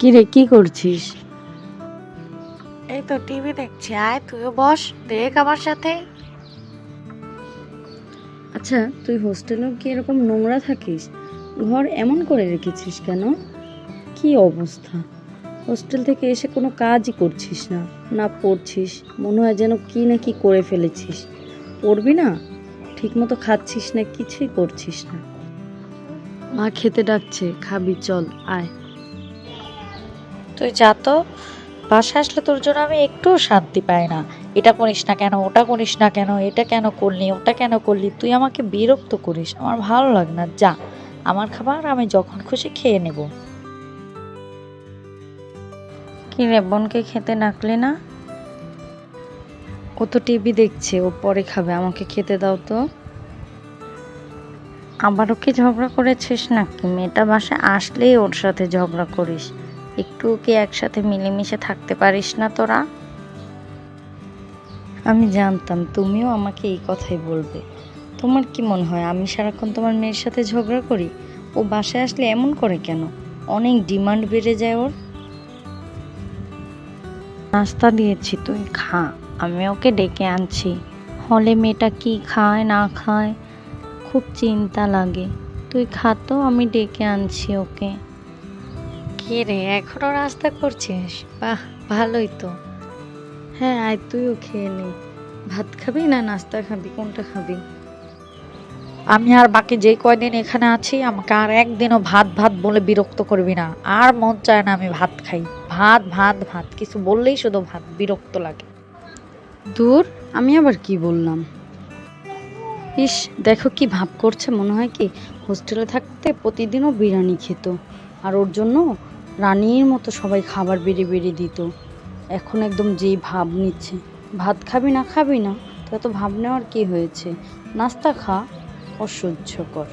কি রে, কি করছিস? এই তো টিভি দেখছি। আয় তুইও বস, দেখ আমার সাথে। আচ্ছা, তুই হোস্টেলেও কি এরকম নোংরা থাকিস? ঘর এমন করে রেখেছিস কেন? কি অবস্থা! হোস্টেল থেকে এসে কোনো কাজই করছিস না, না পড়ছিস, মনে হয় যেন কি না কি করে ফেলেছিস। পড়বি না? ঠিকমতো খাচ্ছিস না, কিছুই করছিস না। মা খেতে ডাকছে, খাবি? চল আয়। তুই যা তো, বাসায় আসলে তোর জন্য আমি একটুও শান্তি পাই না। এটা করিস না কেন, ওটা করিস না কেন, এটা কেন করলি, ওটা কেন করলি, তুই আমাকে বিরক্ত করিস, আমার ভালো লাগে না। যা, আমার খাবার আমি যখন খুশি খেয়ে নেব। কি রে, বোনকে খেতে ডাকলি না? ও তো টিভি দেখছে, ও পরে খাবে, আমাকে খেতে দাও তো। আবারও কি ঝগড়া করেছিস নাকি? মেয়েটা বাসায় আসলেই ওর সাথে ঝগড়া করিস। একটু কি একসাথে মিলেমিশে থাকতে পারিস না তোরা? আমি জানতাম তুমিও আমাকে এই কথাই বলবে। তোমার কি মনে হয় আমি সারাক্ষণ তোমার মেয়ের সাথে ঝগড়া করি? ও বাসায় আসলে এমন করে কেন? অনেক ডিমান্ড বেড়ে যায় ওর। নাস্তা দিয়েছি, তুই খা। আমি ওকে ডেকে আনছি। হলে মেয়েটা কি খায় না খায়, খুব চিন্তা লাগে। তুই খা তো, আমি ডেকে আনছি ওকে। কি রে, এখনো নাস্তা করছিস? বাহ, ভালোই তো। হ্যাঁ, আয় তুইও খেয়ে নে। ভাত খাবি না নাস্তা খাবি, কোনটা খাবি? আমি আর বাকি যে কয়দিন এখানে আছি, আমাকে আর একদিনও ভাত ভাত বলে বিরক্ত করবি না। আর মন চায় না আমি ভাত খাই। ভাত ভাত ভাত, কিছু বললেই শুধু ভাত, বিরক্ত লাগে। দূর, আমি আবার কি বললাম? ইস, দেখো কি ভাব করছে, মনে হয় কি হোস্টেলে থাকতে প্রতিদিনও বিরিয়ানি খেত, আর ওর জন্য রানীর মতো সবাই খাবার বেড়ে বেড়ে দিত। এখন একদম যেই ভাব নিচ্ছে। ভাত খাবি না খাবি না, তো এত ভাব নেওয়ার কি হয়েছে? নাস্তা খা। অসহ্যকর।